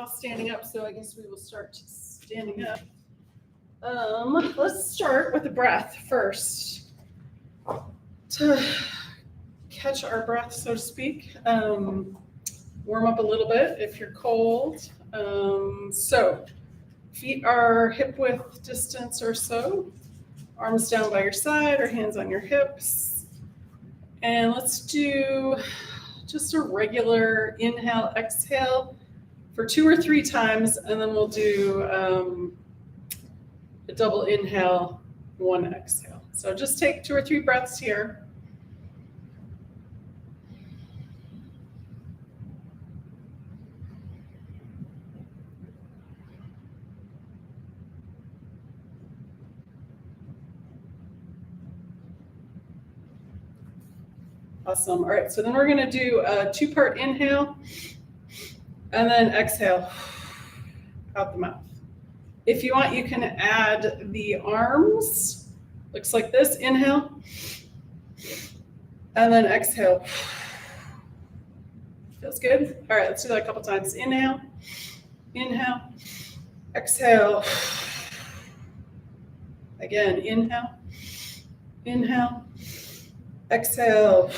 all standing up, so I guess we will start standing up. Let's start with the breath first. To catch our breath, so to speak. Warm up a little bit if you're cold. So feet are hip width distance or so. Arms down by your side or hands on your hips. And let's do just a regular inhale, exhale for 2 or 3 times, and then we'll do a double inhale, 1 exhale. So just take 2 or 3 breaths here. Awesome. All right, so then we're going to do a 2-part inhale and then exhale out the mouth. If you want, you can add the arms. Looks like this. Inhale and then exhale. Feels good? All right, let's do that a couple times. Inhale, inhale, exhale. Again, inhale, inhale, exhale.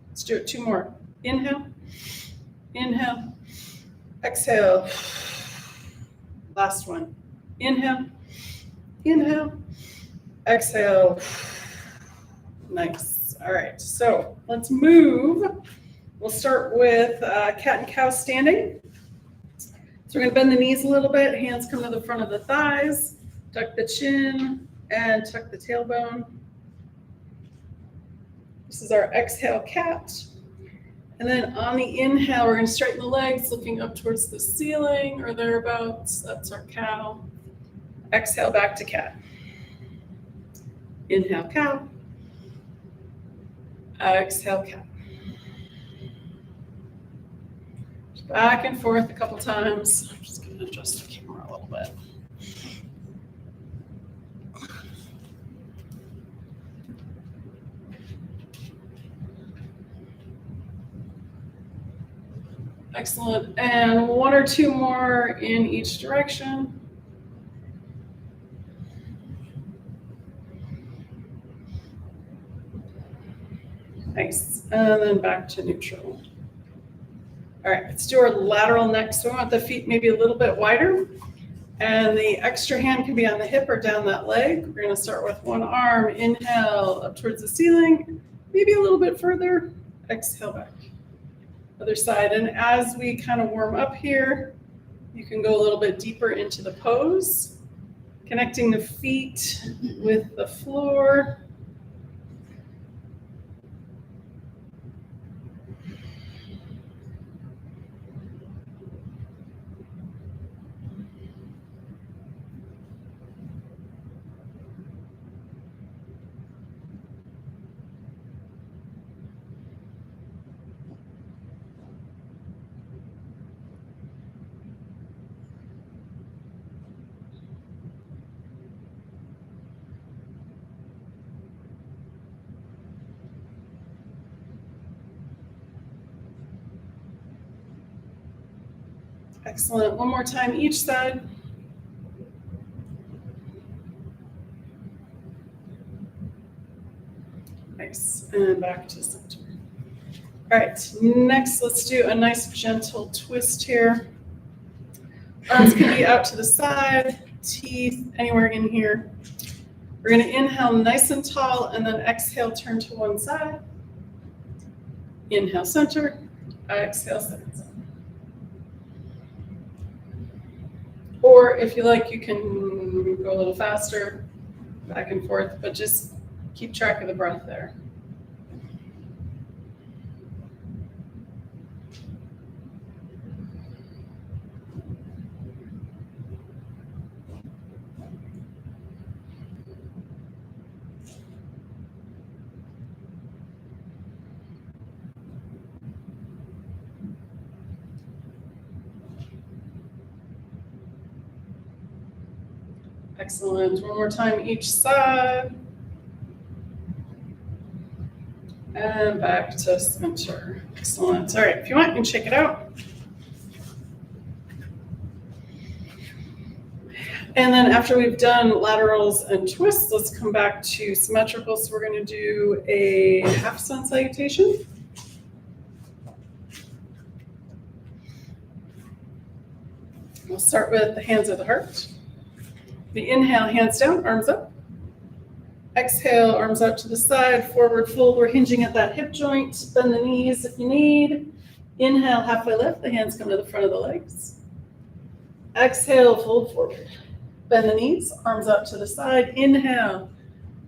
Let's do it 2 more. Inhale, inhale, exhale. Last one. Inhale, inhale, exhale. Nice. All right, so let's move. We'll start with cat and cow standing. So we're going to bend the knees a little bit. Hands come to the front of the thighs. Tuck the chin and tuck the tailbone. This is our exhale cat. And then on the inhale, we're going to straighten the legs, looking up towards the ceiling or thereabouts. That's our cow. Exhale back to cat. Inhale, cow. Exhale, cat. Back and forth a couple times. I'm just going to adjust the camera a little bit. Excellent. And 1 or 2 more in each direction. Nice. And then back to neutral. All right, let's do our lateral next. So we want the feet maybe a little bit wider. And the extra hand can be on the hip or down that leg. We're going to start with 1 arm. Inhale up towards the ceiling. Maybe a little bit further. Exhale back. Other side. And as we kind of warm up here, you can go a little bit deeper into the pose, connecting the feet with the floor. Excellent. 1 more time each side. Nice. And back to center. All right. Next, let's do a nice gentle twist here. Arms can be out to the side, teeth anywhere in here. We're going to inhale nice and tall and then exhale, turn to one side. Inhale, center. Exhale, center. Or if you like, you can go a little faster, back and forth, but just keep track of the breath there. Excellent. 1 more time each side. And back to center. Excellent. All right, if you want, you can shake it out. And then after we've done laterals and twists, let's come back to symmetrical. So we're going to do a half sun salutation. We'll start with the hands of the heart. The inhale, hands down, arms up. Exhale, arms out to the side, forward fold. We're hinging at that hip joint. Bend the knees if you need. Inhale, halfway lift. The hands come to the front of the legs. Exhale, fold forward. Bend the knees, arms out to the side. Inhale,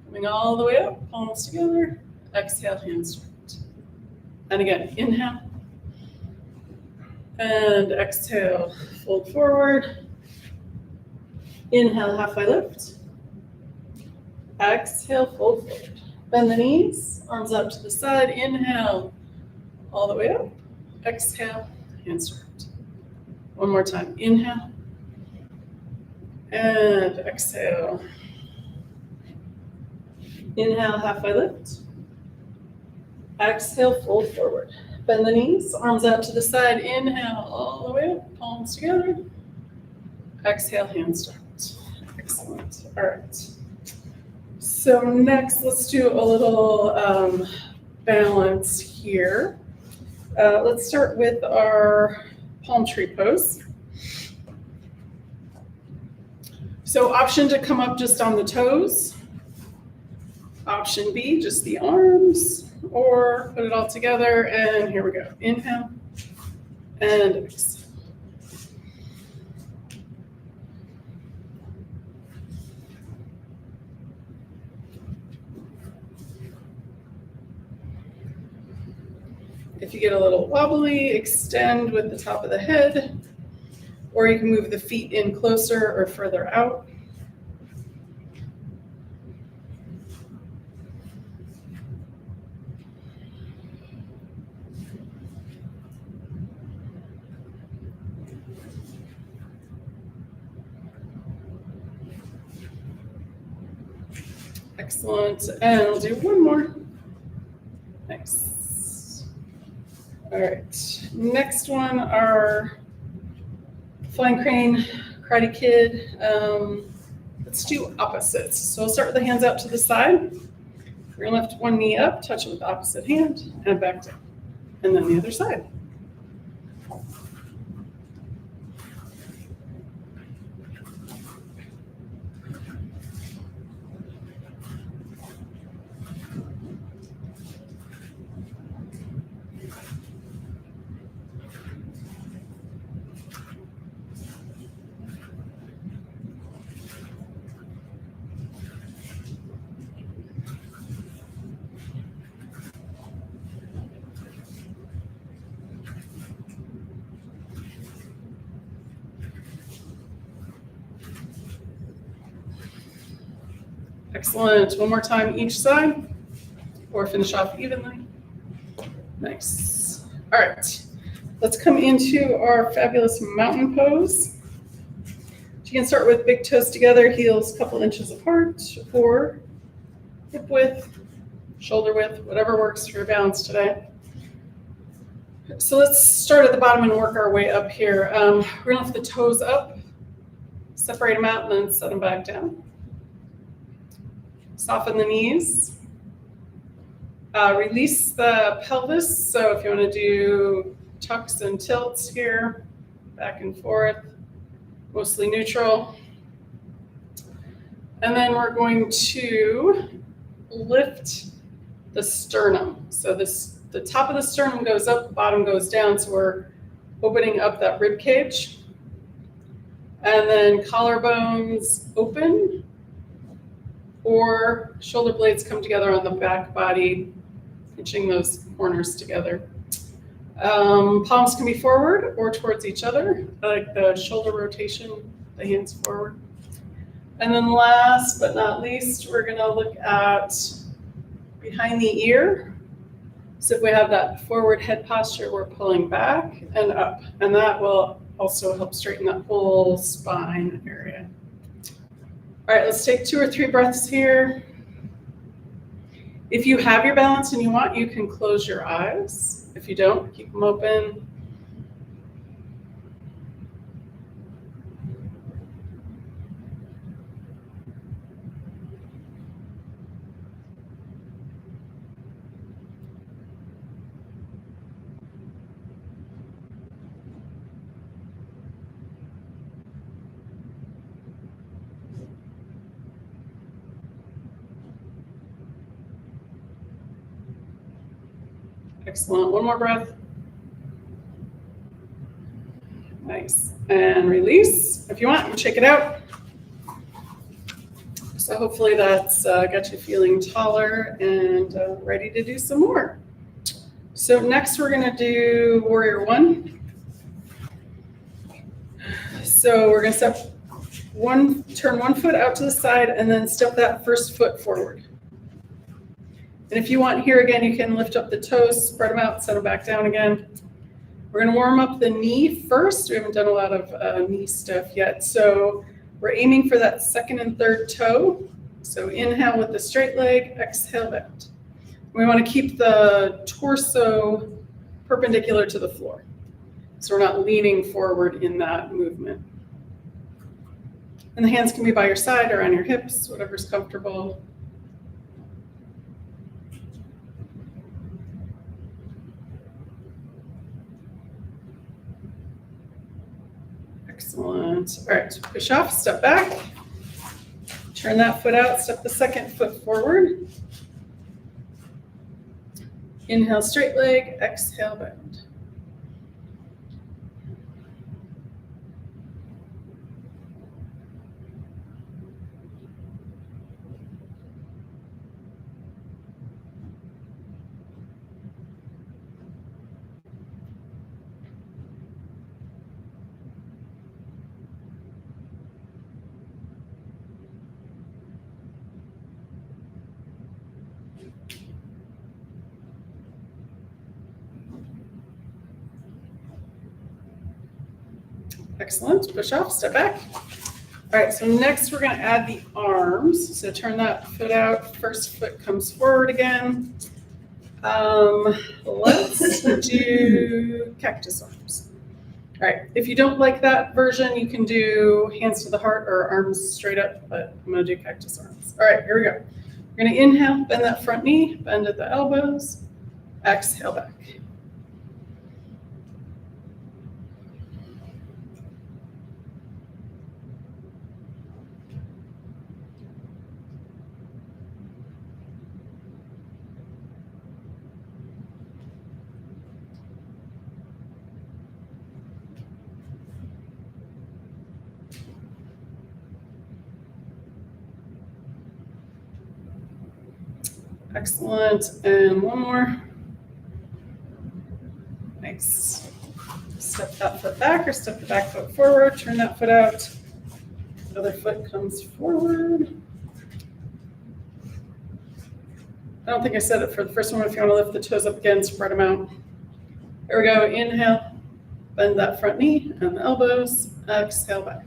coming all the way up, palms together. Exhale, hands straight. And again, inhale. And exhale, fold forward. Inhale, halfway lift. Exhale, fold forward. Bend the knees, arms out to the side. Inhale, all the way up. Exhale, hands straight. One more time. Inhale. And exhale. Inhale, halfway lift. Exhale, fold forward. Bend the knees, arms out to the side. Inhale, all the way up, palms together. Exhale, hands straight. Excellent. All right. So next, let's do a little balance here. Let's start with our palm tree pose. So option to come up just on the toes. Option B, just the arms, or put it all together, and here we go. Inhale, and exhale. If you get a little wobbly, extend with the top of the head, or you can move the feet in closer or further out. Excellent, and we'll do one more. Nice. All right, next one, our flying crane, Karate Kid. Let's do opposites. So we'll start with the hands out to the side. We're gonna lift one knee up, touch it with the opposite hand, and back down. And then the other side. Excellent. One more time each side, or finish off evenly. Nice. All right. Let's come into our fabulous mountain pose. You can start with big toes together, heels a couple inches apart, or hip width, shoulder width, whatever works for your balance today. So let's start at the bottom and work our way up here. We're gonna lift the toes up, separate them out, and then set them back down. Soften the knees. Release the pelvis. So if you want to do tucks and tilts here, back and forth, mostly neutral. And then we're going to lift the sternum. So the top of the sternum goes up, the bottom goes down. So we're opening up that rib cage. And then collarbones open, or shoulder blades come together on the back body, pinching those corners together. Palms can be forward or towards each other. I like the shoulder rotation, the hands forward. And then last but not least, we're gonna look at behind the ear. So if we have that forward head posture, we're pulling back and up, and that will also help straighten that whole spine area. All right, let's take 2 or 3 breaths here. If you have your balance and you want, you can close your eyes. If you don't, keep them open. Excellent. One more breath. Nice. And release. If you want, you can shake it out. So hopefully that's got you feeling taller and ready to do some more. So next we're going to do Warrior One. So we're going to turn one foot out to the side and then step that first foot forward. And if you want here again, you can lift up the toes, spread them out, set them back down again. We're going to warm up the knee first. We haven't done a lot of knee stuff yet. So we're aiming for that second and third toe. So inhale with the straight leg, exhale bend. We want to keep the torso perpendicular to the floor. So we're not leaning forward in that movement. And the hands can be by your side or on your hips, whatever's comfortable. Excellent. All right, push off, step back. Turn that foot out, step the second foot forward. Inhale, straight leg, exhale, bend. Excellent. Push off, step back. All right, so next we're going to add the arms. So turn that foot out. First foot comes forward again. Let's do cactus arms. All right, if you don't like that version, you can do hands to the heart or arms straight up, but I'm going to do cactus arms. All right, here we go. We're going to inhale, bend that front knee, bend at the elbows, exhale back. Excellent, and one more. Nice. Step that foot back or step the back foot forward, turn that foot out. The other foot comes forward. I don't think I said it for the first one. If you want to lift the toes up again, spread them out. Here we go, inhale, bend that front knee and the elbows, exhale back.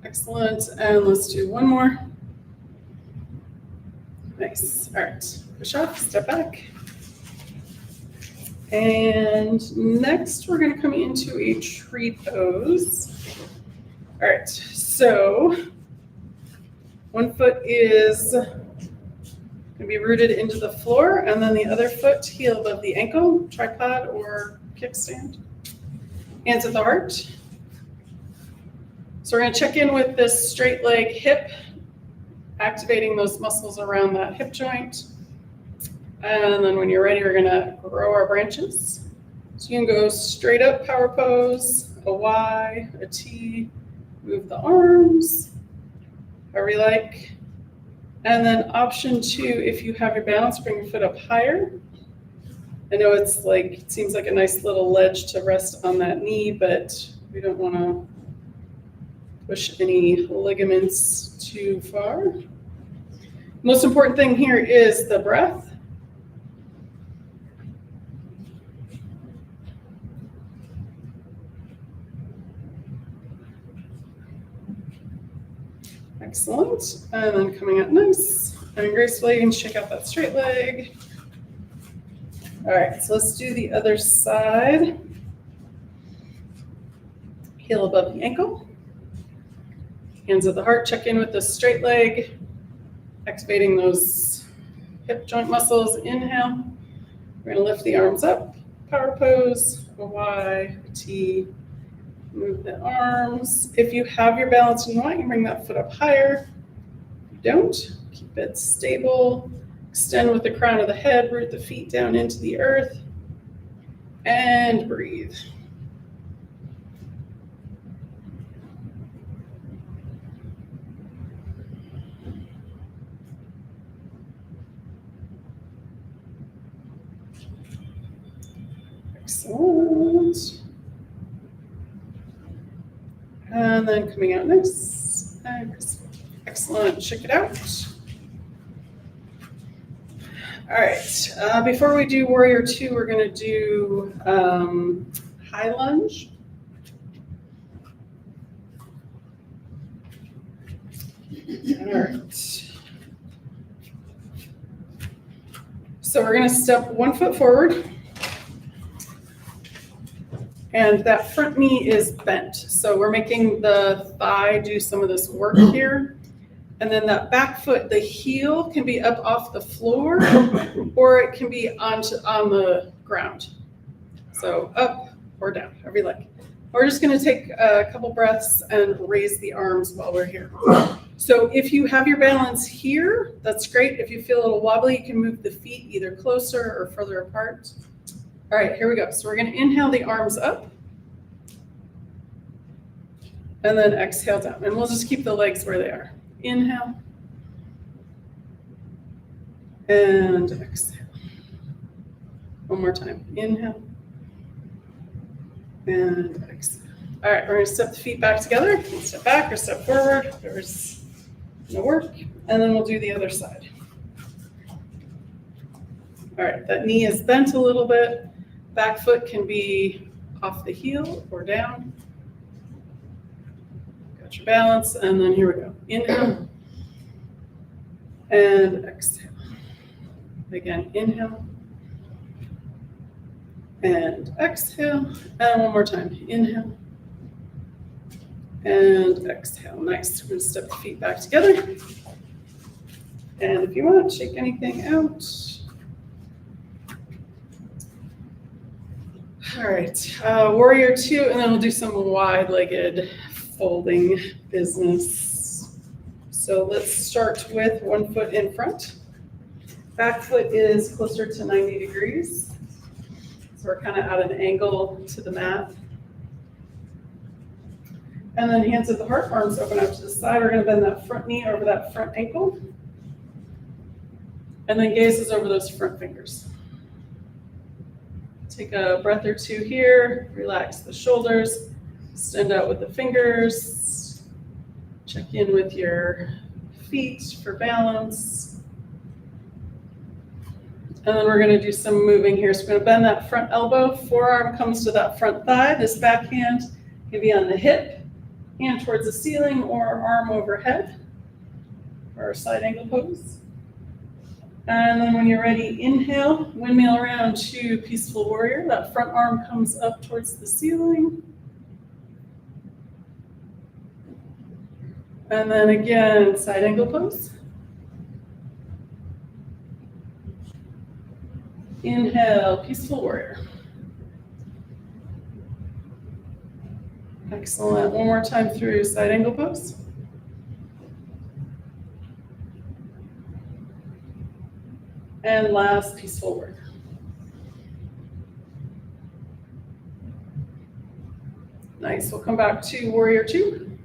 Excellent, and let's do one more. Nice, all right, push off, step back. And next we're gonna come into a tree pose. All right, so one foot is gonna be rooted into the floor, and then the other foot heel above the ankle, tripod or kickstand. Hands at the heart. So we're going to check in with this straight leg hip, activating those muscles around that hip joint. And then when you're ready, we're going to grow our branches. So you can go straight up power pose, a Y, a T, move the arms, however you like. And then option 2, if you have your balance, bring your foot up higher. I know it's like, it seems like a nice little ledge to rest on that knee, but we don't want to push any ligaments too far. Most important thing here is the breath. Excellent. And then coming out nice and gracefully, you can shake out that straight leg. All right, so let's do the other side. Heel above the ankle. Hands at the heart, check in with the straight leg, activating those hip joint muscles. Inhale. We're gonna lift the arms up, power pose, a Y, a T, move the arms. If you have your balance and you want, you can bring that foot up higher. If you don't, keep it stable. Extend with the crown of the head, root the feet down into the earth, and breathe. Excellent. And then coming out nice. Excellent. Check it out. All right. Before we do Warrior 2, we're going to do high lunge. All right. So we're going to step 1 foot forward. And that front knee is bent. So we're making the thigh do some of this work here. And then that back foot, the heel can be up off the floor or it can be on the ground. So up or down, however you like. We're just gonna take a couple breaths and raise the arms while we're here. So if you have your balance here, that's great. If you feel a little wobbly, you can move the feet either closer or further apart. All right, here we go. So we're going to inhale the arms up and then exhale down. And we'll just keep the legs where they are. Inhale and exhale. One more time. Inhale and exhale. All right, we're going to step the feet back together. Step back or step forward. Whatever's going to work. And then we'll do the other side. All right, that knee is bent a little bit. Back foot can be off the heel or down. Got your balance, and then here we go. Inhale and exhale. Again, inhale and exhale. And one more time. Inhale and exhale. Nice. We're going to step the feet back together. And if you want, shake anything out. All right, Warrior 2, and then we'll do some wide-legged folding business. So let's start with 1 foot in front. Back foot is closer to 90 degrees. So we're kind of at an angle to the mat. And then hands at the heart, arms open out to the side. We're going to bend that front knee over that front ankle. And then gazes over those front fingers. Take a breath or two here, relax the shoulders, extend out with the fingers, check in with your feet for balance. And then we're going to do some moving here. So we're going to bend that front elbow, forearm comes to that front thigh, this back hand can be on the hip, hand towards the ceiling or arm overhead for our side angle pose. And then when you're ready, inhale, windmill around to Peaceful Warrior. That front arm comes up towards the ceiling. And then again, side angle pose. Inhale, Peaceful Warrior. Excellent. One more time through side angle pose. And last, Peaceful Warrior. Nice. We'll come back to Warrior 2.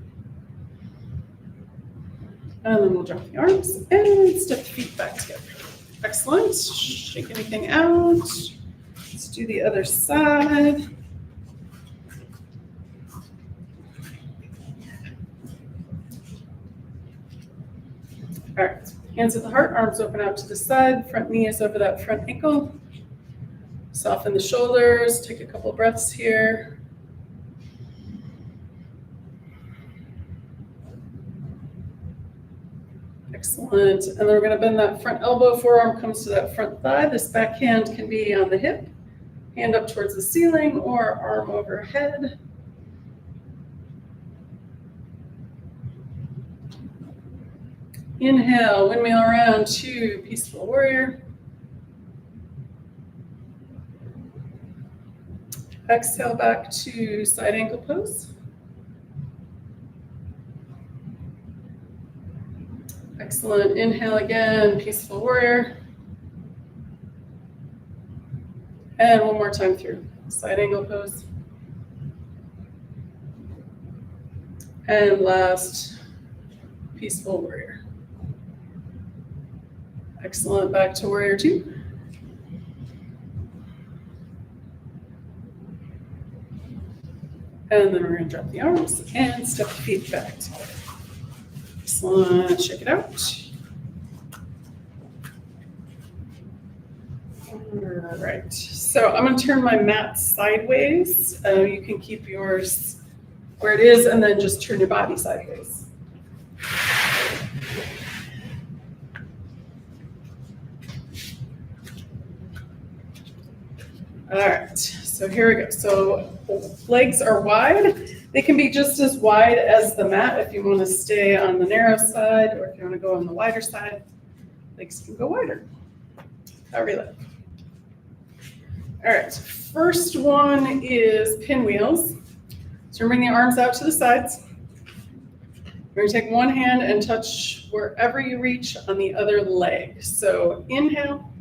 And then we'll drop the arms and step the feet back together. Excellent. Shake anything out. Let's do the other side. All right. Hands at the heart, arms open out to the side, front knee is over that front ankle. Soften the shoulders, take a couple of breaths here. Excellent. And then we're going to bend that front elbow, forearm comes to that front thigh. This back hand can be on the hip, hand up towards the ceiling or arm overhead. Inhale, windmill around to peaceful warrior. Exhale back to side angle pose. Excellent. Inhale again, peaceful warrior. And one more time through side angle pose. And last, peaceful warrior. Excellent. Back to warrior two. And then we're going to drop the arms and step the feet back together. Excellent. Shake it out. All right. So I'm going to turn my mat sideways. You can keep yours where it is and then just turn your body sideways. All right. So here we go. So legs are wide. They can be just as wide as the mat if you want to stay on the narrow side, or if you want to go on the wider side, legs can go wider. However you like. All right, first one is pinwheels. So bring the arms out to the sides. We're going to take one hand and touch wherever you reach on the other leg. So inhale,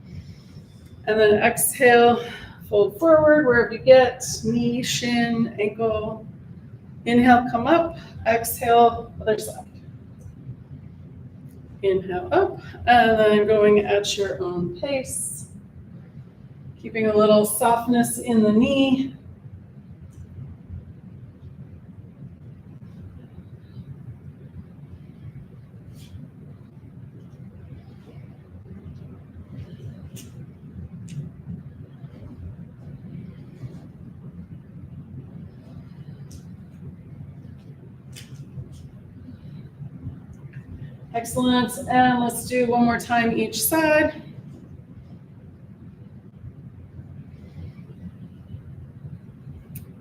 and then exhale, fold forward wherever you get, knee, shin, ankle. Inhale, come up, exhale, other side. Inhale up, and then going at your own pace. Keeping a little softness in the knee. Excellent, and let's do one more time each side.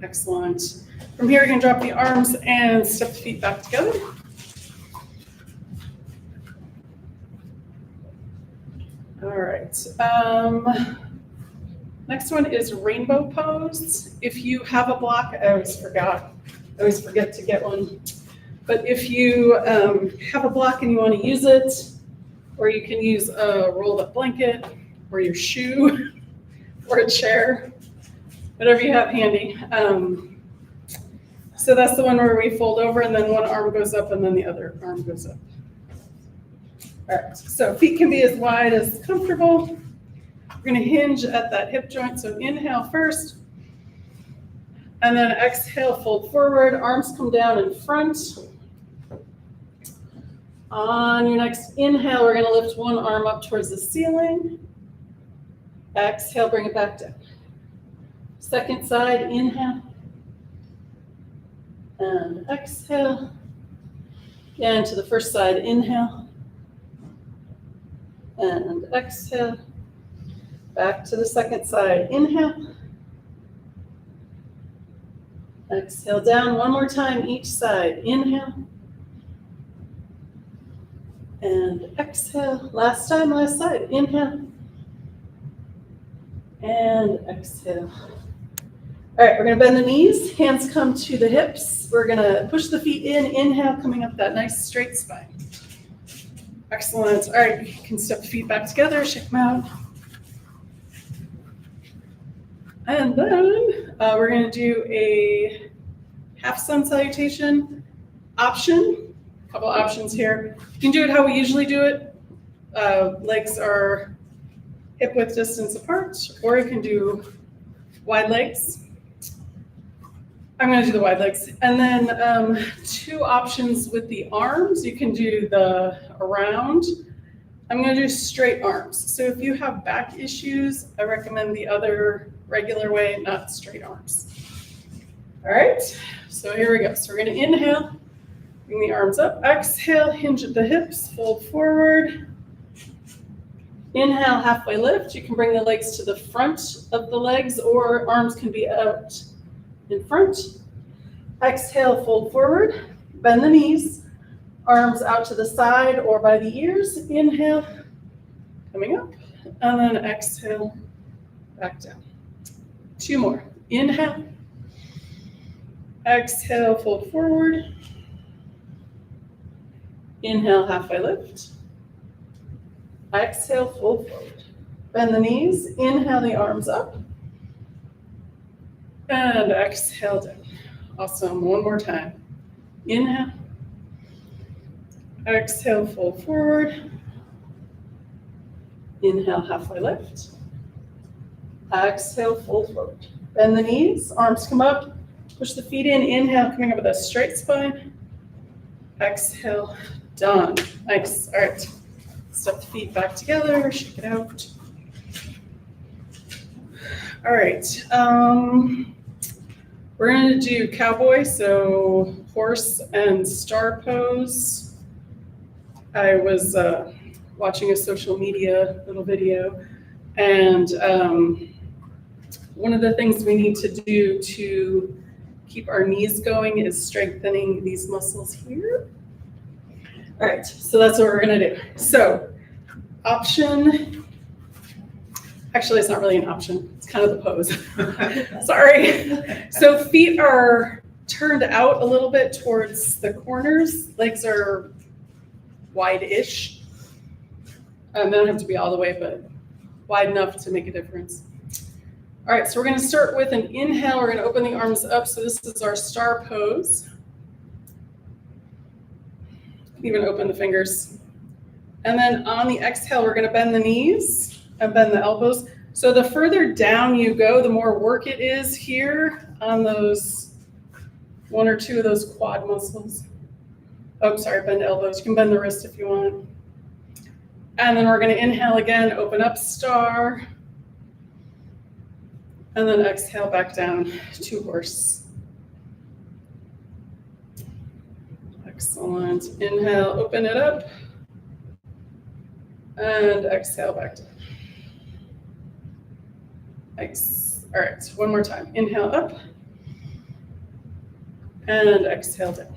Excellent. From here, you can drop the arms and step the feet back together. All right. Next one is rainbow pose. If you have a block, I always forget to get one. But if you have a block and you want to use it, or you can use a rolled up blanket, or your shoe, or a chair, whatever you have handy. So that's the one where we fold over and then one arm goes up and then the other arm goes up. All right, so feet can be as wide as comfortable. We're going to hinge at that hip joint. So inhale first, and then exhale, fold forward, arms come down in front. On your next inhale, we're going to lift one arm up towards the ceiling. Exhale, bring it back down. Second side, inhale. And exhale. Again, to the first side, inhale. And exhale. Back to the second side, inhale. Exhale down one more time each side, inhale. And exhale, last time, last side, inhale. And exhale. All right, we're gonna bend the knees, hands come to the hips. We're gonna push the feet in, inhale, coming up that nice straight spine. Excellent, all right, you can step the feet back together, shake them out. And then we're gonna do a half sun salutation option, a couple options here. You can do it how we usually do it. Legs are hip width distance apart, or you can do wide legs. I'm going to do the wide legs. And then two options with the arms. You can do the around. I'm going to do straight arms. So if you have back issues, I recommend the other regular way, not straight arms. All right, so here we go. So we're going to inhale, bring the arms up, exhale, hinge at the hips, fold forward. Inhale, halfway lift. You can bring the legs to the front of the legs, or arms can be out in front. Exhale, fold forward, bend the knees. Arms out to the side or by the ears. Inhale, coming up, and then exhale, back down. 2 more. Inhale, exhale, fold forward. Inhale, halfway lift. Exhale, fold forward. Bend the knees. Inhale the arms up. And exhale down. Awesome. One more time. Inhale. Exhale, fold forward. Inhale, halfway lift. Exhale, fold forward. Bend the knees. Arms come up. Push the feet in. Inhale, coming up with a straight spine. Exhale, done. Nice. All right. Step the feet back together. Shake it out. All right. We're going to do cowboy, so horse and star pose. I was watching a social media little video, and one of the things we need to do to keep our knees going is strengthening these muscles here. All right, so that's what we're gonna do. So option, actually it's not really an option, it's kind of the pose. Sorry. So feet are turned out a little bit towards the corners, legs are wide-ish. They don't have to be all the way, but wide enough to make a difference. All right, so we're gonna start with an inhale. We're gonna open the arms up. So this is our star pose. Even open the fingers. And then on the exhale, we're gonna bend the knees and bend the elbows. So the further down you go, the more work it is here on those 1 or 2 of those quad muscles. Oh, sorry, bend elbows. You can bend the wrist if you want. And then we're gonna inhale again, open up star. And then exhale back down to horse. Excellent. Inhale, open it up. And exhale back down. Nice. All right, one more time. Inhale up. And exhale down.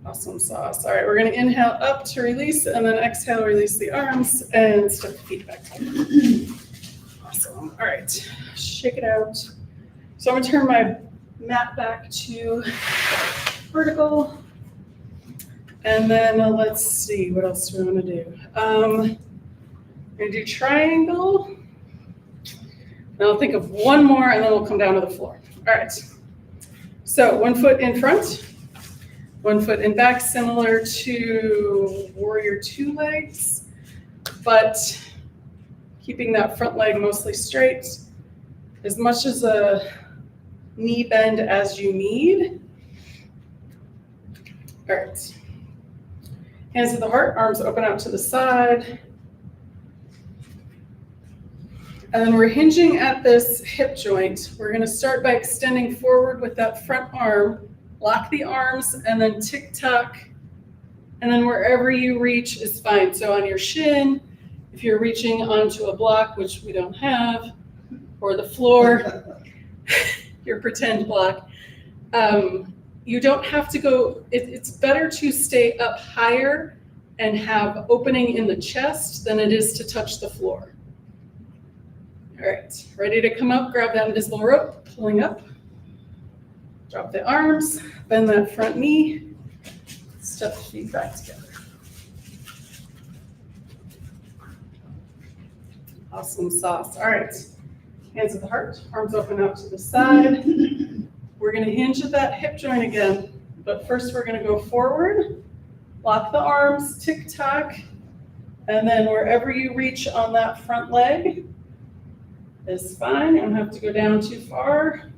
Awesome sauce. All right, we're going to inhale up to release, and then exhale, release the arms, and step the feet back down. Awesome. All right, shake it out. So I'm going to turn my mat back to vertical. And then let's see, what else do we want to do? I'm going to do triangle. And I'll think of one more, and then we'll come down to the floor. All right. So 1 foot in front. 1 foot in back, similar to warrior 2 legs, but keeping that front leg mostly straight, as much as a knee bend as you need. All right. Hands to the heart, arms open out to the side. And then we're hinging at this hip joint. We're going to start by extending forward with that front arm. Lock the arms and then tick-tock. And then wherever you reach is fine. So on your shin, if you're reaching onto a block, which we don't have, or the floor, your pretend block, you don't have to go, it's better to stay up higher and have opening in the chest than it is to touch the floor. All right, ready to come up, grab that invisible rope, pulling up. Drop the arms, bend that front knee, step the feet back together. Awesome sauce. All right, hands at the heart, arms open out to the side. We're gonna hinge at that hip joint again, but first we're gonna go forward, lock the arms, tick-tock, and then wherever you reach on that front leg is fine. You don't have to go down too far.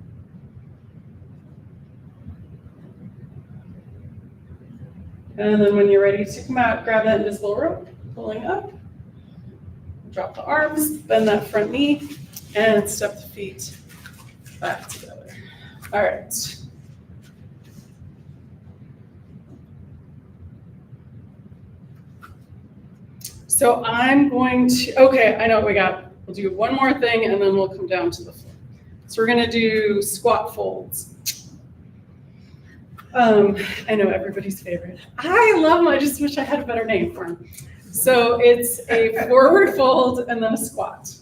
And then when you're ready to come out, grab that invisible rope, pulling up. Drop the arms, bend that front knee, and step the feet back together. All right. So I'm going to, okay, I know what we got. We'll do one more thing, and then we'll come down to the floor. So we're going to do squat folds. I know everybody's favorite. I love them. I just wish I had a better name for them. So it's a forward fold and then a squat.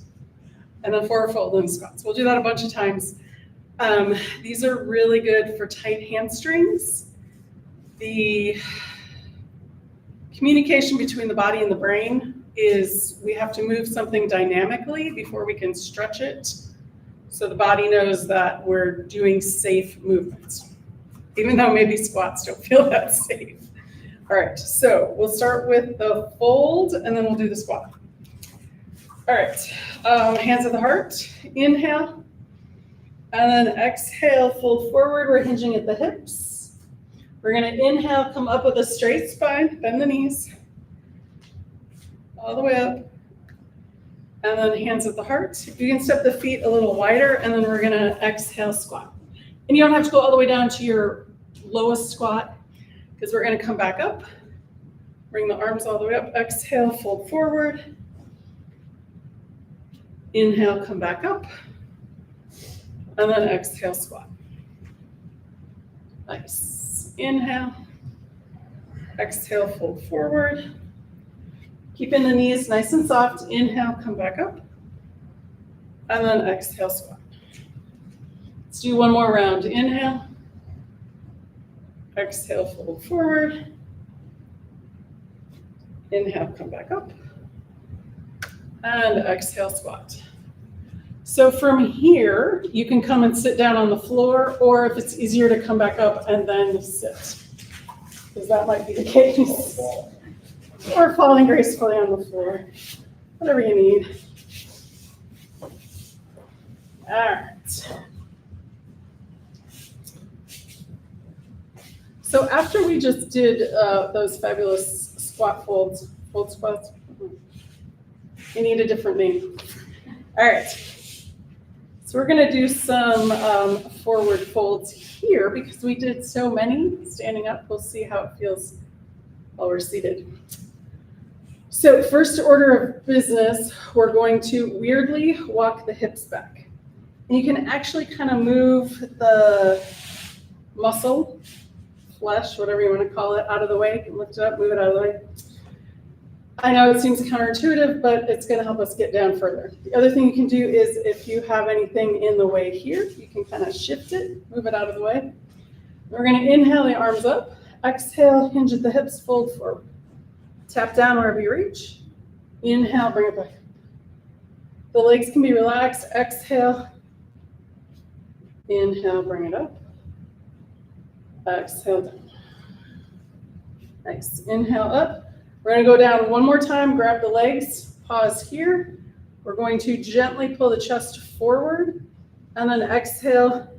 And then forward fold and squats. We'll do that a bunch of times. These are really good for tight hamstrings. The communication between the body and the brain is we have to move something dynamically before we can stretch it. So the body knows that we're doing safe movements, even though maybe squats don't feel that safe. All right, so we'll start with the fold and then we'll do the squat. All right, hands at the heart, inhale, and then exhale, fold forward. We're hinging at the hips. We're gonna inhale, come up with a straight spine, bend the knees, all the way up, and then hands at the heart. You can step the feet a little wider, and then we're gonna exhale, squat. And you don't have to go all the way down to your lowest squat, because we're gonna come back up, bring the arms all the way up, exhale, fold forward, inhale, come back up, and then exhale, squat. Nice. Inhale, exhale, fold forward. Keeping the knees nice and soft. Inhale, come back up, and then exhale, squat. Let's do one more round. Inhale, exhale, fold forward. Inhale, come back up, and exhale, squat. So from here, you can come and sit down on the floor, or if it's easier to come back up and then sit, because that might be the case. Or falling gracefully on the floor, whatever you need. All right. So after we just did those fabulous squat folds, fold squats, we need a different name. All right. So we're gonna do some forward folds here because we did so many standing up. We'll see how it feels while we're seated. So first order of business, we're going to weirdly walk the hips back. And you can actually kind of move the muscle, flesh, whatever you want to call it, out of the way. You can lift it up, move it out of the way. I know it seems counterintuitive, but it's going to help us get down further. The other thing you can do is if you have anything in the way here, you can kind of shift it, move it out of the way. We're going to inhale the arms up, exhale, hinge at the hips, fold forward. Tap down wherever you reach. Inhale, bring it back. The legs can be relaxed. Exhale. Inhale, bring it up. Exhale down. Nice. Inhale up. We're going to go down one more time. Grab the legs. Pause here. We're going to gently pull the chest forward. And then exhale,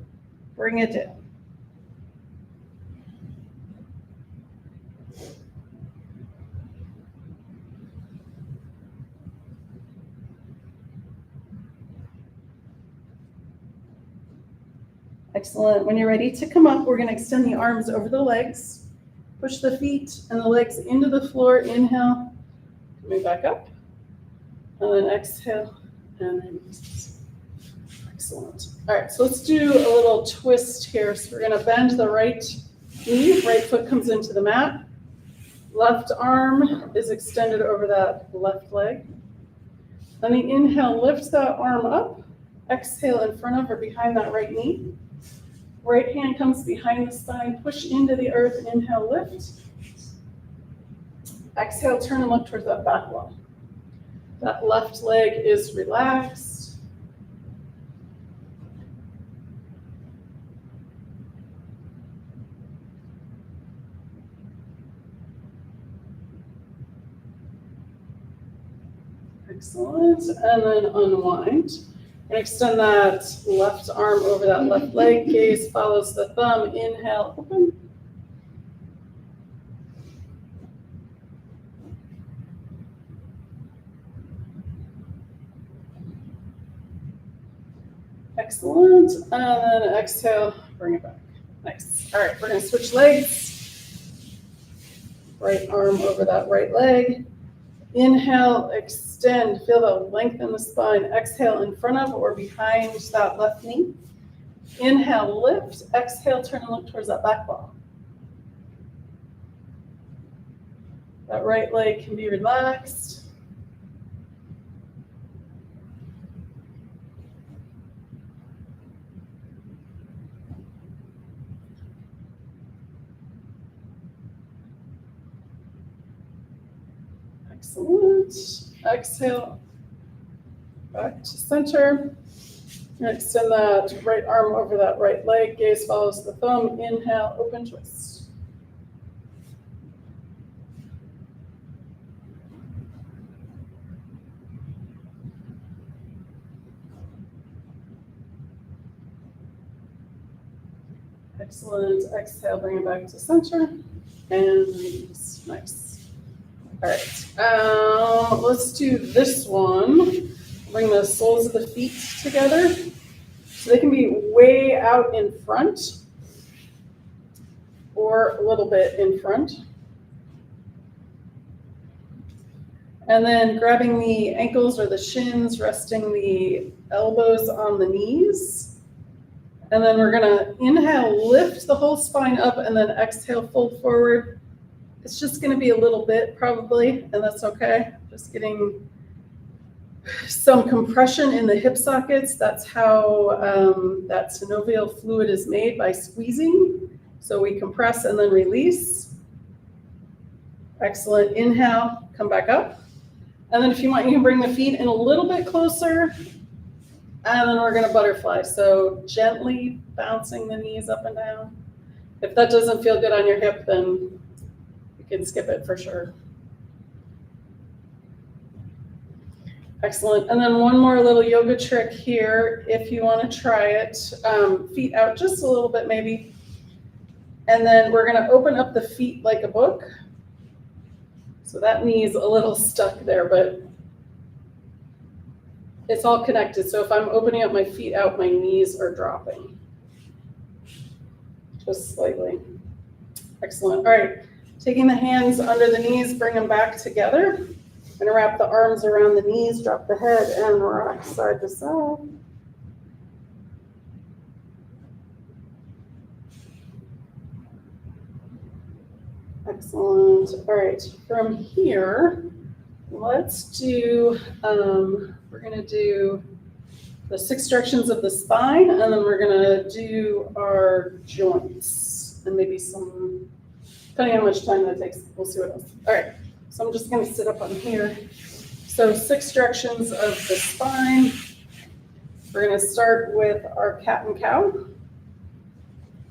bring it down. Excellent. When you're ready to come up, we're going to extend the arms over the legs, push the feet and the legs into the floor. Inhale, coming back up, and then exhale, and release. Excellent. All right, so let's do a little twist here. So we're going to bend the right knee, right foot comes into the mat. Left arm is extended over that left leg. Then the inhale, lift that arm up. Exhale in front of or behind that right knee. Right hand comes behind the spine, push into the earth, inhale, lift. Exhale, turn and look towards that back wall. That left leg is relaxed. Excellent, and then unwind. And extend that left arm over that left leg. Gaze follows the thumb. Inhale, open. Excellent. And then exhale, bring it back. Nice. All right, we're going to switch legs. Right arm over that right leg. Inhale, extend, feel the length in the spine. Exhale in front of or behind that left knee. Inhale, lift. Exhale, turn and look towards that back wall. That right leg can be relaxed. Excellent. Exhale, back to center. Extend that right arm over that right leg. Gaze follows the thumb. Inhale, open twist. Excellent. Exhale, bring it back to center. And release. Nice. All right. Let's do this one. Bring the soles of the feet together. So they can be way out in front or a little bit in front. And then grabbing the ankles or the shins, resting the elbows on the knees. And then we're gonna inhale, lift the whole spine up, and then exhale, fold forward. It's just gonna be a little bit probably, and that's okay. Just getting some compression in the hip sockets. That's how that synovial fluid is made, by squeezing. So we compress and then release. Excellent. Inhale, come back up. And then if you want, you can bring the feet in a little bit closer. And then we're going to butterfly. So gently bouncing the knees up and down. If that doesn't feel good on your hip, then you can skip it for sure. Excellent. And then one more little yoga trick here, if you want to try it. Feet out just a little bit maybe. And then we're going to open up the feet like a book. So that knee's a little stuck there, but it's all connected. So if I'm opening up my feet out, my knees are dropping. Just slightly. Excellent. All right. Taking the hands under the knees, bring them back together. I'm going to wrap the arms around the knees, drop the head, and rock side to side. Excellent. All right. From here, let's do, we're going to do the 6 directions of the spine, and then we're going to do our joints and maybe some, depending on how much time that takes, we'll see what else. All right. So I'm just going to sit up on here. So 6 directions of the spine. We're going to start with our cat and cow.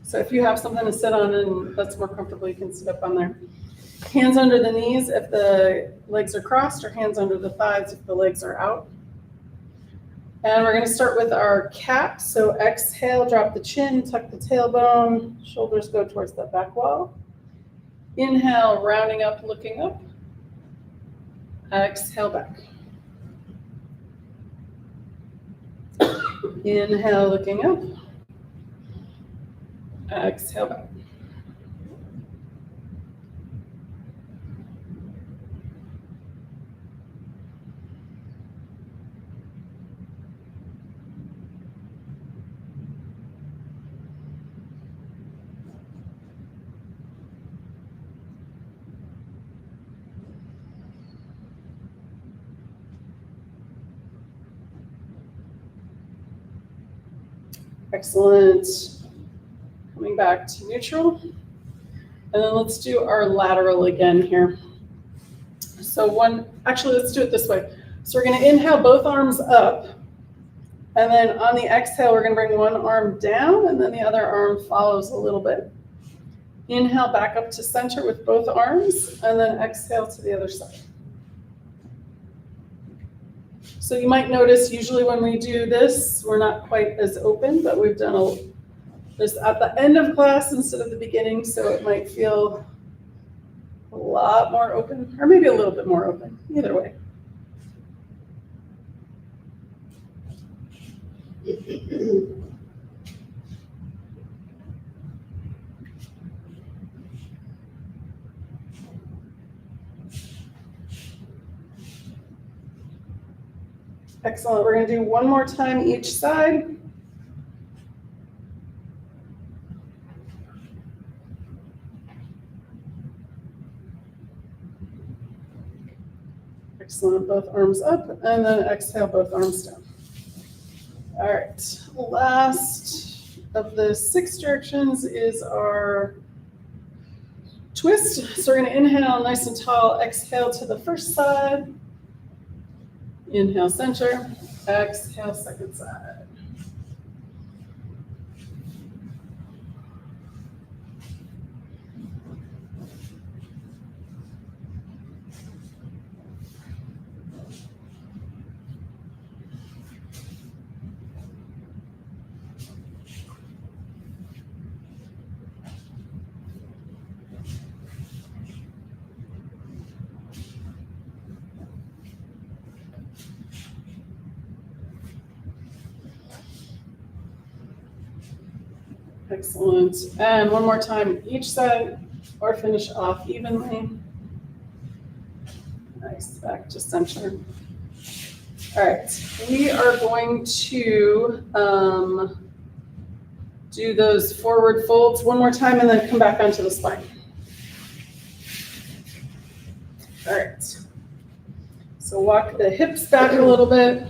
So if you have something to sit on and that's more comfortable, you can sit up on there. Hands under the knees if the legs are crossed, or hands under the thighs if the legs are out. And we're going to start with our cat. So exhale, drop the chin, tuck the tailbone, shoulders go towards the back wall. Inhale, rounding up, looking up. Exhale back. Inhale, looking up. Exhale back. Excellent. Coming back to neutral. And then let's do our lateral again here. So actually let's do it this way. So we're going to inhale both arms up. And then on the exhale, we're going to bring one arm down, and then the other arm follows a little bit. Inhale back up to center with both arms, and then exhale to the other side. So you might notice usually when we do this, we're not quite as open, but we've done this at the end of class instead of the beginning, so it might feel a lot more open, or maybe a little bit more open, either way. Excellent. We're going to do one more time each side. Excellent, both arms up, and then exhale, both arms down. All right, last of the 6 directions is our twist. So we're gonna inhale nice and tall, exhale to the first side. Inhale, center, exhale, second side. Excellent. And one more time each side, or finish off evenly. Nice, back to center. All right, we are going to do those forward folds one more time and then come back onto the spine. All right, so walk the hips back a little bit,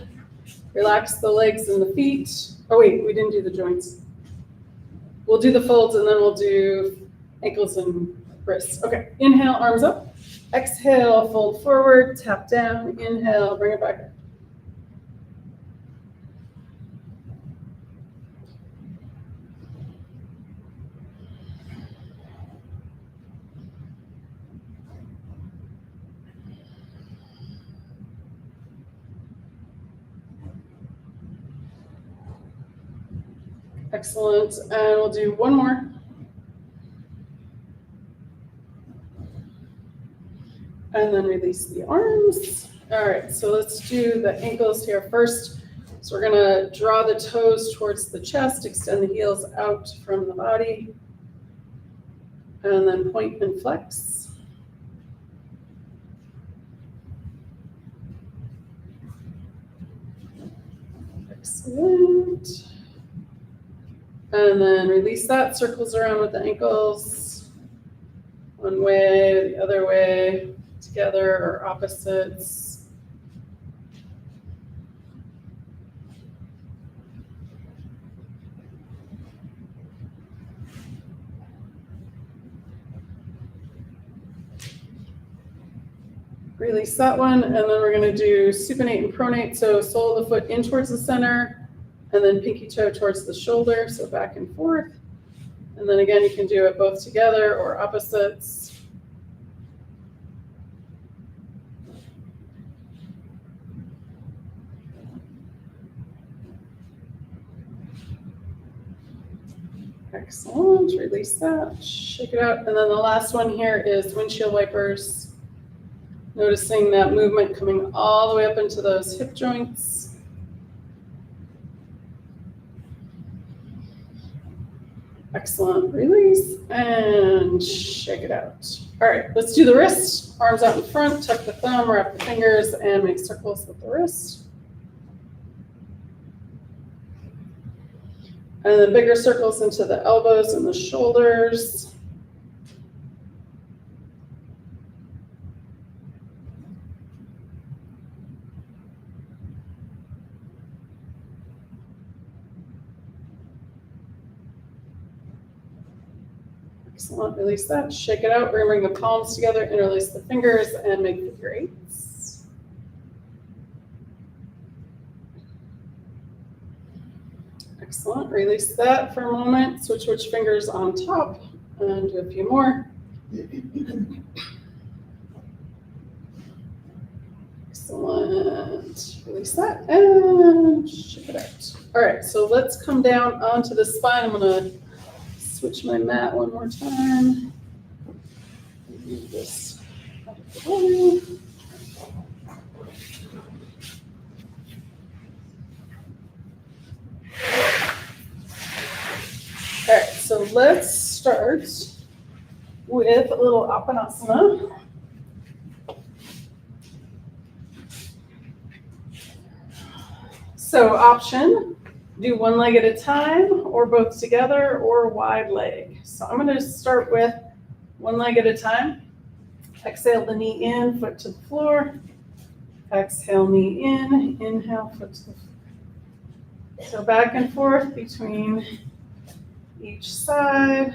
relax the legs and the feet. Oh wait, we didn't do the joints. We'll do the folds and then we'll do ankles and wrists. Okay, inhale, arms up. Exhale, fold forward, tap down. Inhale, bring it back up. Excellent, and we'll do one more. And then release the arms. All right, so let's do the ankles here first. So we're gonna draw the toes towards the chest, extend the heels out from the body, and then point and flex. Excellent. And then release that, circles around with the ankles. One way, the other way, together or opposites. Release that one, and then we're gonna do supinate and pronate. So sole of the foot in towards the center, and then pinky toe towards the shoulder, so back and forth. And then again, you can do it both together or opposites. Excellent, release that, shake it out. And then the last one here is windshield wipers. Noticing that movement coming all the way up into those hip joints. Excellent, release and shake it out. All right, let's do the wrist. Arms out in front, tuck the thumb, wrap the fingers, and make circles with the wrist. And then bigger circles into the elbows and the shoulders. Excellent, release that, shake it out. We're gonna bring the palms together, interlace the fingers, and make figure eights. Excellent, release that for a moment. Switch which fingers on top, and do a few more. Excellent, release that, and shake it out. All right, so let's come down onto the spine. I'm gonna switch my mat one more time. Move this out of the way. All right, so let's start with a little Apanasana. So option, do one leg at a time or both together or wide leg. So I'm going to start with one leg at a time. Exhale the knee in, foot to the floor. Exhale, knee in, inhale, foot to the floor. So back and forth between each side.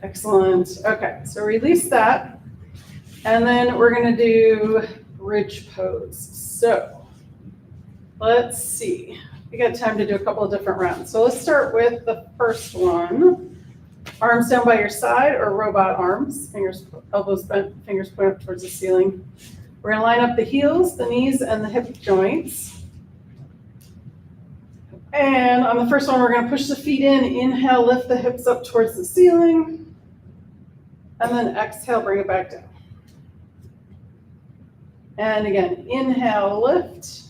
Excellent. Okay, so release that. And then we're going to do bridge pose. So let's see. We got time to do a couple of different rounds. So let's start with the first one. Arms down by your side or robot arms. Fingers, elbows bent, fingers point up towards the ceiling. We're going to line up the heels, the knees, and the hip joints. And on the first one, we're going to push the feet in. Inhale, lift the hips up towards the ceiling. And then exhale, bring it back down. And again, inhale, lift.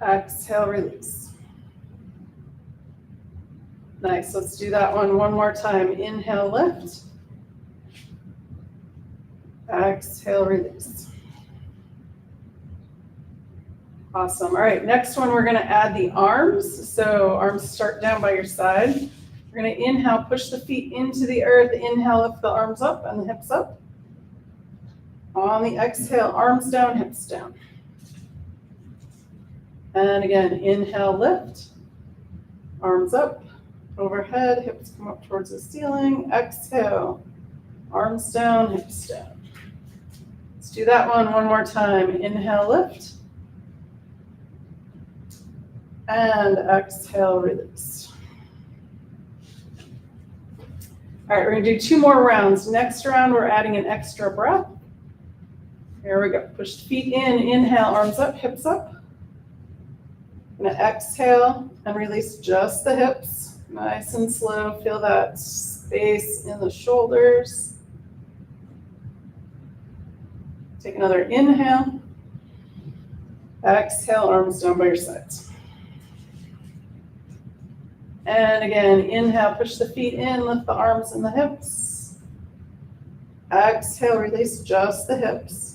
Exhale, release. Nice, let's do that one more time. Inhale, lift. Exhale, release. Awesome. All right, next one, we're going to add the arms. So arms start down by your side. We're going to inhale, push the feet into the earth. Inhale, lift the arms up and the hips up. On the exhale, arms down, hips down. And again, inhale, lift. Arms up, overhead, hips come up towards the ceiling. Exhale, arms down, hips down. Let's do that one more time. Inhale, lift. And exhale, release. All right, we're going to do 2 more rounds. Next round, we're adding an extra breath. Here we go. Push the feet in. Inhale, arms up, hips up. I'm going to exhale and release just the hips. Nice and slow. Feel that space in the shoulders. Take another inhale. Exhale, arms down by your sides. And again, inhale, push the feet in, lift the arms and the hips. Exhale, release just the hips.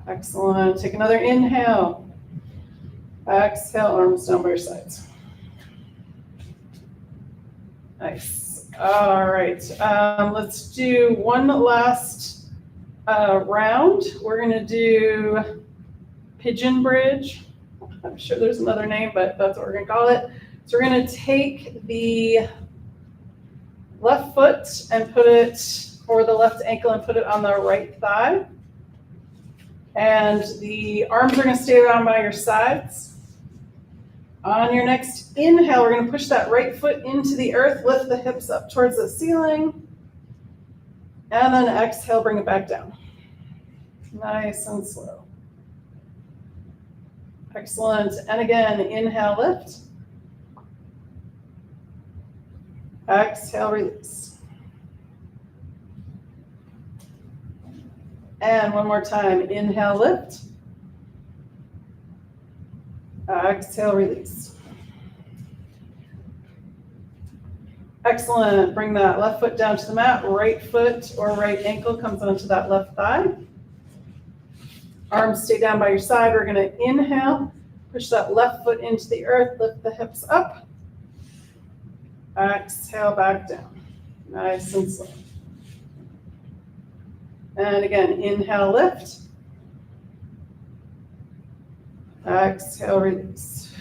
Excellent. Take another inhale. Exhale, arms down by your sides. Nice. All right. Let's do one last round. We're going to do pigeon bridge. I'm sure there's another name, but that's what we're going to call it. So we're going to take the left foot and put it, or the left ankle and put it on the right thigh. And the arms are going to stay down by your sides. On your next inhale, we're going to push that right foot into the earth, lift the hips up towards the ceiling. And then exhale, bring it back down. Nice and slow. Excellent. And again, inhale, lift. Exhale, release. And one more time. Inhale, lift. Exhale, release. Excellent. Bring that left foot down to the mat. Right foot or right ankle comes onto that left thigh. Arms stay down by your side. We're going to inhale, push that left foot into the earth, lift the hips up. Exhale, back down. Nice and slow. And again, inhale, lift. Exhale, release.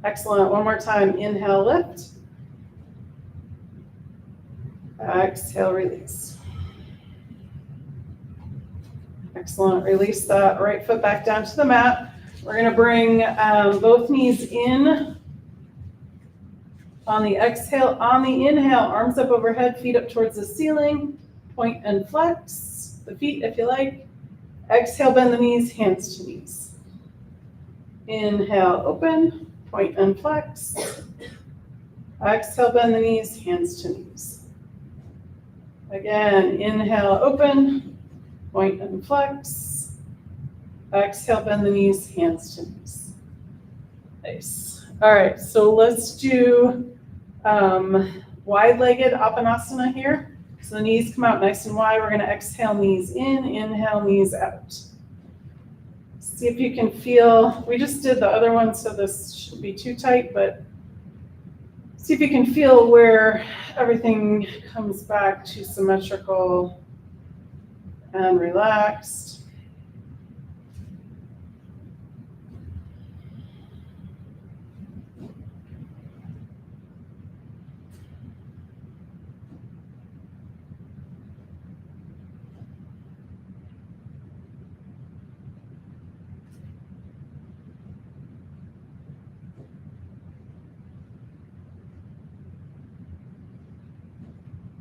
Excellent. One more time. Inhale, lift. Exhale, release. Excellent. Release that right foot back down to the mat. We're going to bring both knees in on the exhale. On the inhale, arms up overhead, feet up towards the ceiling. Point and flex the feet if you like. Exhale, bend the knees, hands to knees. Inhale, open, point and flex. Exhale, bend the knees, hands to knees. Again, inhale, open, point and flex. Exhale, bend the knees, hands to knees. Nice. All right, so let's do wide-legged Apanasana here. So the knees come out nice and wide. We're going to exhale, knees in, inhale, knees out. See if you can feel, we just did the other one, so this shouldn't be too tight, but see if you can feel where everything comes back to symmetrical and relaxed.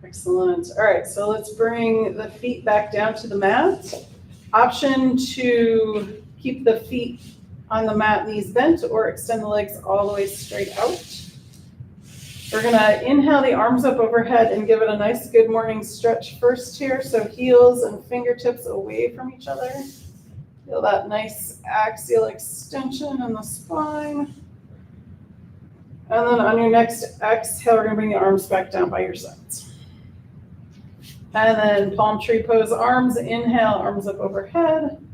Excellent. All right, so let's bring the feet back down to the mat. Option to keep the feet on the mat, knees bent, or extend the legs all the way straight out. We're gonna inhale the arms up overhead and give it a nice good morning stretch first here. So heels and fingertips away from each other. Feel that nice axial extension in the spine. And then on your next exhale, we're gonna bring the arms back down by your sides. And then palm tree pose, arms, inhale, arms up overhead.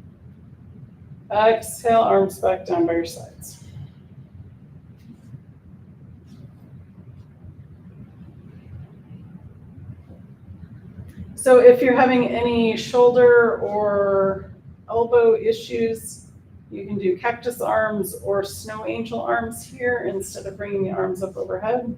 Exhale, arms back down by your sides. So if you're having any shoulder or elbow issues, you can do cactus arms or snow angel arms here instead of bringing the arms up overhead.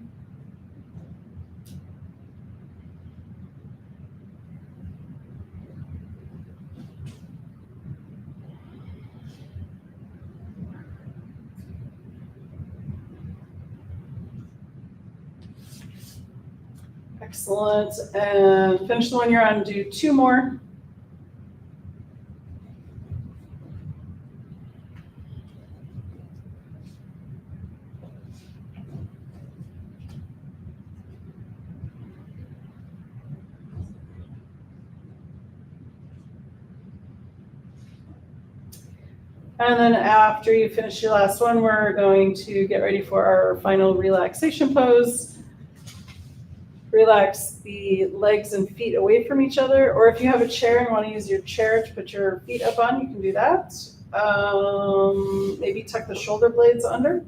Excellent. And finish the one you're on, do two more. And then after you finish your last one, we're going to get ready for our final relaxation pose. Relax the legs and feet away from each other, or if you have a chair and want to use your chair to put your feet up on, you can do that. Maybe tuck the shoulder blades under.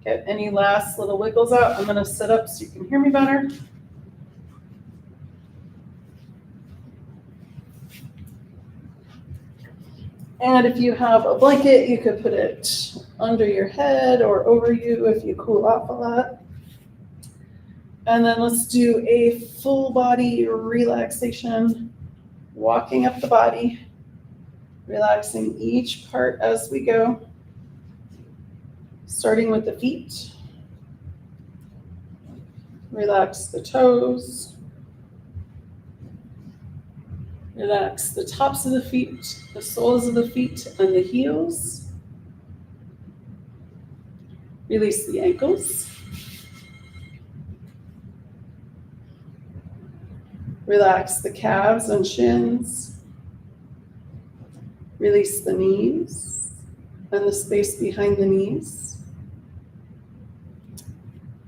Get any last little wiggles out. I'm going to sit up so you can hear me better. And if you have a blanket, you could put it under your head or over you if you cool off a lot. And then let's do a full body relaxation, walking up the body, relaxing each part as we go, starting with the feet. Relax the toes. Relax the tops of the feet, the soles of the feet, and the heels. Release the ankles. Relax the calves and shins. Release the knees and the space behind the knees.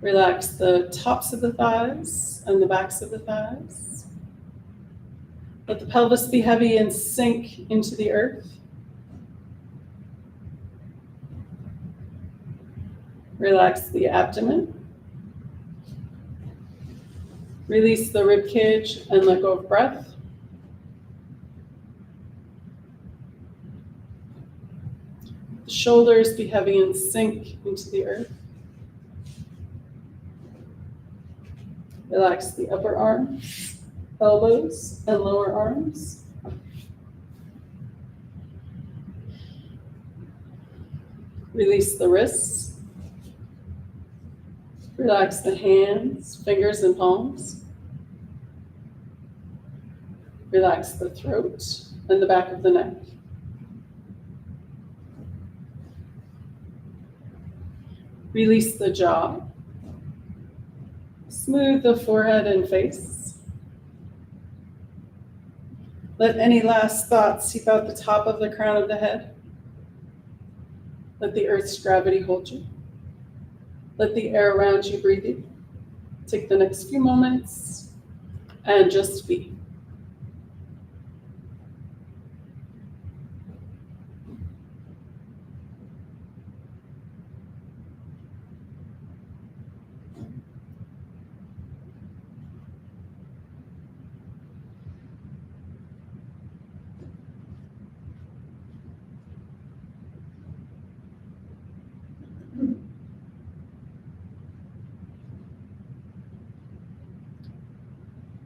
Relax the tops of the thighs and the backs of the thighs. Let the pelvis be heavy and sink into the earth. Relax the abdomen. Release the rib cage and let go of breath. The shoulders be heavy and sink into the earth. Relax the upper arms, elbows, and lower arms. Release the wrists. Relax the hands, fingers, and palms. Relax the throat and the back of the neck. Release the jaw. Smooth the forehead and face. Let any last thoughts seep out the top of the crown of the head. Let the earth's gravity hold you. Let the air around you breathe you. Take the next few moments and just be.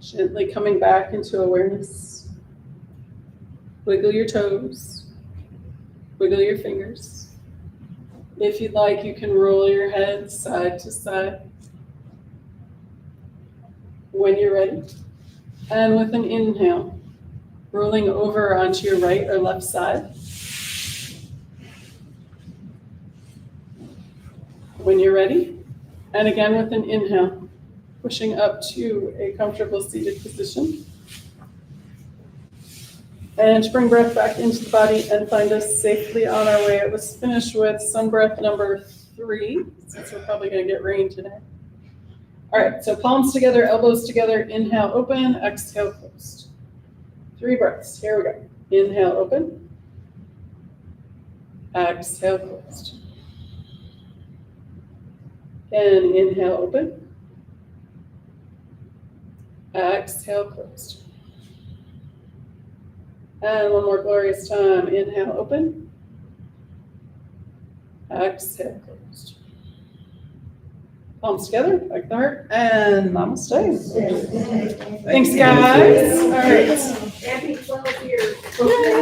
Gently coming back into awareness. Wiggle your toes. Wiggle your fingers. If you'd like, you can roll your head side to side when you're ready. And with an inhale, rolling over onto your right or left side. When you're ready. And again with an inhale, pushing up to a comfortable seated position. And bring breath back into the body and find us safely on our way. Let's finish with sun breath number 3, since we're probably going to get rain today. All right, so palms together, elbows together, inhale, open, exhale, closed. 3 breaths, here we go. Inhale, open. Exhale, closed. And inhale, open. Exhale, closed. And one more glorious time. Inhale, open. Exhale, closed. Palms together, like the heart, and namaste. Thanks, guys. All right. Happy 12 years. Yay.